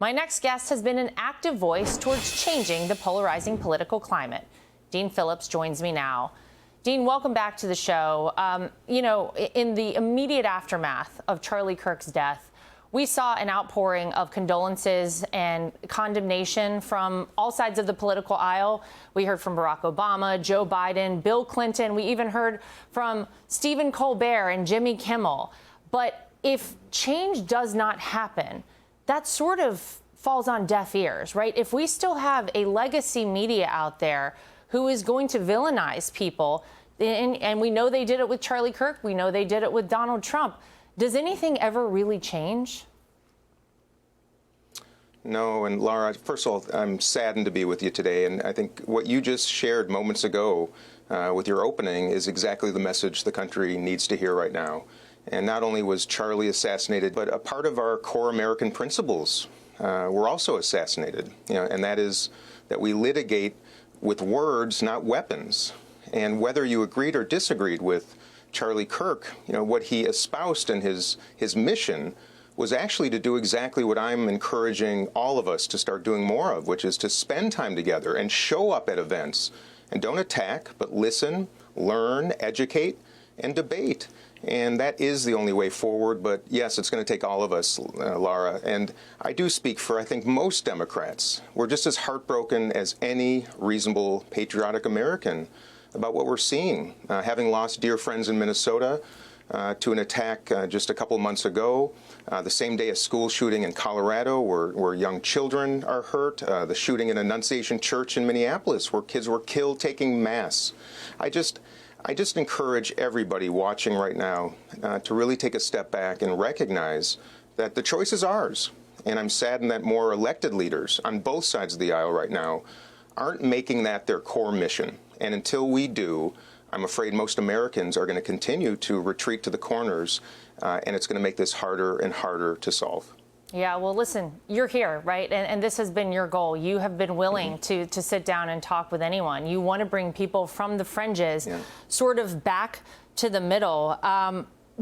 My next guest has been an active voice towards changing the polarizing political climate. Dean Phillips joins me now. Dean, welcome back to the show. In the immediate aftermath of Charlie Kirk's death, we saw an outpouring of condolences and condemnation from all sides of the political aisle. We heard from Barack Obama, Joe Biden, Bill Clinton. We even heard from Stephen Colbert and Jimmy Kimmel. But if change does not happen, that sort of falls on deaf ears, right? If we still have a legacy media out there who is going to villainize people, and we know they did it with Charlie Kirk, we know they did it with Donald Trump, does anything ever really change? No, and Lara, first of all, I'm saddened to be with you today, and I think what you just shared moments ago with your opening is exactly the message the country needs to hear right now. And not only was Charlie assassinated, but a part of our core American principles were also assassinated, and that is that we litigate with words, not weapons. And whether you agreed or disagreed with Charlie Kirk, what he espoused in his mission was actually to do exactly what I'm encouraging all of us to start doing more of, which is to spend time together and show up at events. And don't attack, but listen, learn, educate, and debate. And that is the only way forward. But yes, it's going to take all of us, Lara. And I do speak for, I think, most Democrats. We're just as heartbroken as any reasonable, patriotic American about what we're seeing. Having lost dear friends in Minnesota to an attack just a couple months ago, the same day a school shooting in Colorado where young children are hurt, the shooting in Annunciation Church in Minneapolis where kids were killed taking Mass. I just encourage everybody watching right now to really take a step back and recognize that the choice is ours. And I'm saddened that more elected leaders on both sides of the aisle right now aren't making that their core mission. And until we do, I'm afraid most Americans are going to continue to retreat to the corners, and it's going to make this harder and harder to solve. Yeah, well, listen, you're here, right? And this has been your goal. You have been willing to sit down and talk with anyone. You want to bring people from the fringes sort of back to the middle.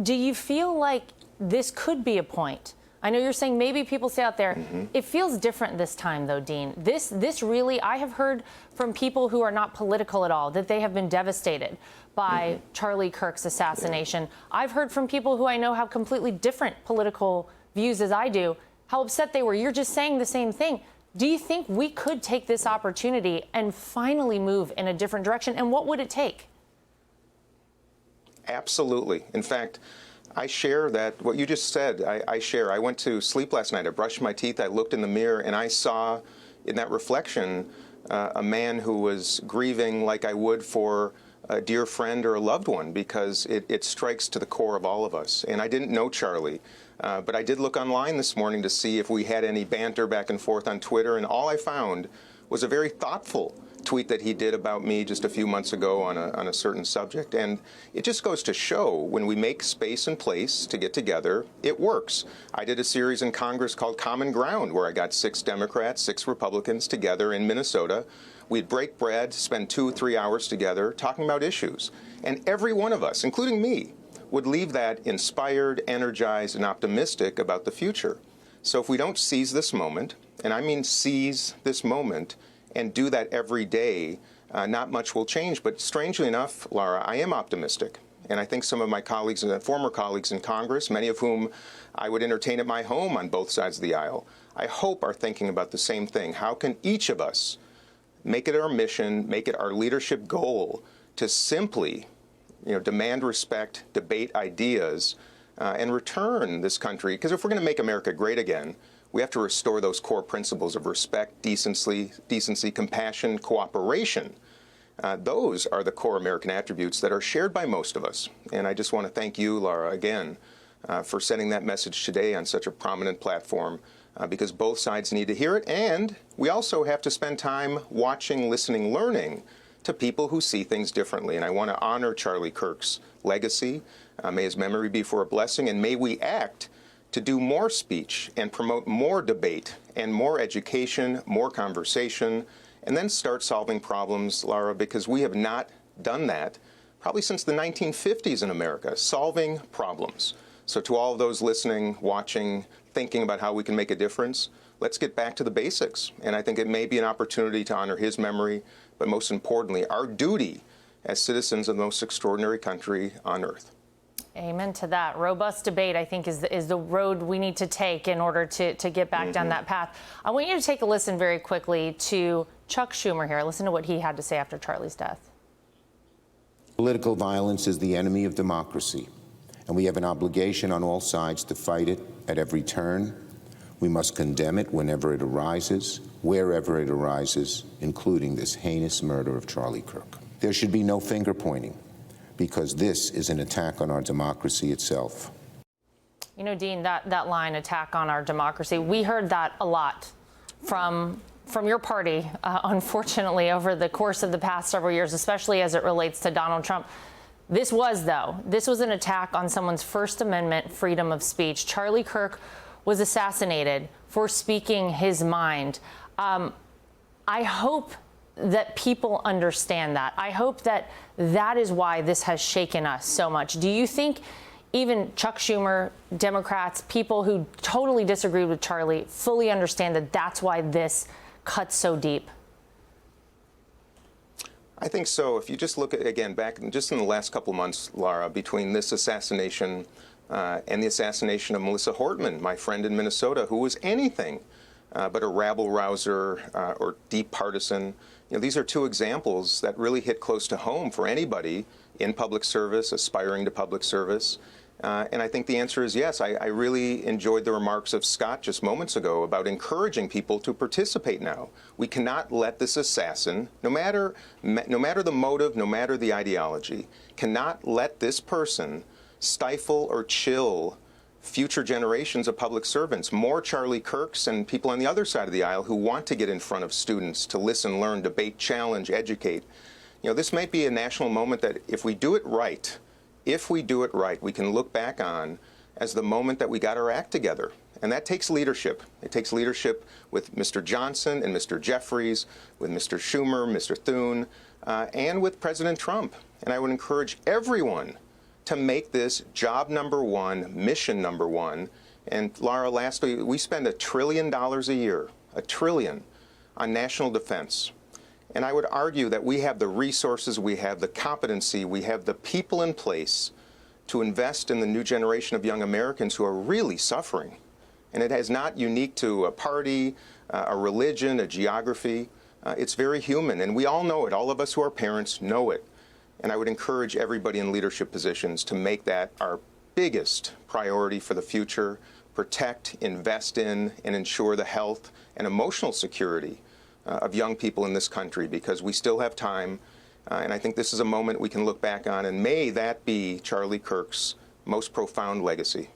Do you feel like this could be a point? I know you're saying maybe people say out there, it feels different this time, though, Dean. This really, I have heard from people who are not political at all that they have been devastated by Charlie Kirk's assassination. I've heard from people who I know have completely different political views as I do, how upset they were. You're just saying the same thing. Do you think we could take this opportunity and finally move in a different direction? And what would it take? Absolutely. In fact, I share that, what you just said, I share. I went to sleep last night. I brushed my teeth. I looked in the mirror, and I saw in that reflection a man who was grieving like I would for a dear friend or a loved one, because it strikes to the core of all of us. And I didn't know Charlie, but I did look online this morning to see if we had any banter back and forth on Twitter, and all I found was a very thoughtful tweet that he did about me just a few months ago on a certain subject. And it just goes to show when we make space and place to get together, it works. I did a series in Congress called Common Ground, where I got 6 Democrats, 6 Republicans together in Minnesota. We'd break bread, spend 2 or 3 hours together talking about issues. And every one of us, including me, would leave that inspired, energized, and optimistic about the future. So if we don't seize this moment, and I mean seize this moment, and do that every day, not much will change. But strangely enough, Lara, I am optimistic. And I think some of my colleagues, former colleagues in Congress, many of whom I would entertain at my home on both sides of the aisle, I hope are thinking about the same thing. How can each of us make it our mission, make it our leadership goal to simply demand respect, debate ideas, and return this country? Because if we're going to make America great again, we have to restore those core principles of respect, decency, compassion, cooperation. Those are the core American attributes that are shared by most of us. And I just want to thank you, Lara, again, for sending that message today on such a prominent platform, because both sides need to hear it. And we also have to spend time watching, listening, learning to people who see things differently. And I want to honor Charlie Kirk's legacy. May his memory be for a blessing, and may we act to do more speech and promote more debate and more education, more conversation, and then start solving problems, Lara, because we have not done that probably since the 1950s in America, solving problems. So to all of those listening, watching, thinking about how we can make a difference, let's get back to the basics. And I think it may be an opportunity to honor his memory, but most importantly, our duty as citizens of the most extraordinary country on earth. Amen to that. Robust debate, I think, is the road we need to take in order to get back down that path. I want you to take a listen very quickly to Chuck Schumer here. Listen to what he had to say after Charlie's death. Political violence is the enemy of democracy, and we have an obligation on all sides to fight it at every turn. We must condemn it whenever it arises, wherever it arises, including this heinous murder of Charlie Kirk. There should be no finger pointing, because this is an attack on our democracy itself. You know, Dean, that line, attack on our democracy, we heard that a lot from your party, unfortunately, over the course of the past several years, especially as it relates to Donald Trump. This was an attack on someone's First Amendment freedom of speech. Charlie Kirk was assassinated for speaking his mind. I hope that people understand that. I hope that is why this has shaken us so much. Do you think even Chuck Schumer, Democrats, people who totally disagreed with Charlie fully understand that that's why this cuts so deep? I think so. If you just look at, again, back just in the last couple of months, Lara, between this assassination and the assassination of Melissa Hortman, my friend in Minnesota, who was anything but a rabble-rouser or deep partisan. You know, these are two examples that really hit close to home for anybody in public service, aspiring to public service. And I think the answer is yes. I really enjoyed the remarks of Scott just moments ago about encouraging people to participate now. We cannot let this assassin, no matter the motive, no matter the ideology, cannot let this person stifle or chill future generations of public servants, more Charlie Kirks and people on the other side of the aisle who want to get in front of students to listen, learn, debate, challenge, educate. You know, this might be a national moment that if we do it right, we can look back on as the moment that we got our act together. And that takes leadership. It takes leadership with Mr. Johnson and Mr. Jeffries, with Mr. Schumer, Mr. Thune, and with President Trump. And I would encourage everyone to make this job number one, mission number one. And Lara, last week, we spend $1 trillion a year, $1 trillion, on national defense. And I would argue that we have the resources, we have the competency, we have the people in place to invest in the new generation of young Americans who are really suffering. And it is not unique to a party, a religion, a geography. It's very human, and we all know it. All of us who are parents know it. And I would encourage everybody in leadership positions to make that our biggest priority for the future, protect, invest in, and ensure the health and emotional security of young people in this country, because we still have time. And I think this is a moment we can look back on, and may that be Charlie Kirk's most profound legacy.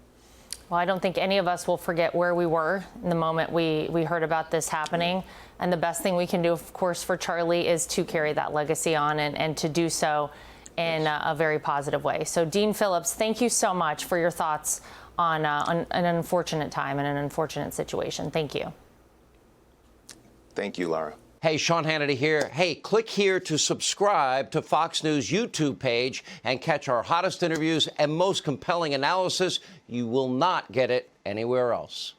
Well, I don't think any of us will forget where we were in the moment we heard about this happening. And the best thing we can do, of course, for Charlie is to carry that legacy on and to do so in a very positive way. So, Dean Phillips, thank you so much for your thoughts on an unfortunate time and an unfortunate situation. Thank you. Thank you, Lara. Hey, Sean Hannity here. Hey, click here to subscribe to Fox News YouTube page and catch our hottest interviews and most compelling analysis. You will not get it anywhere else.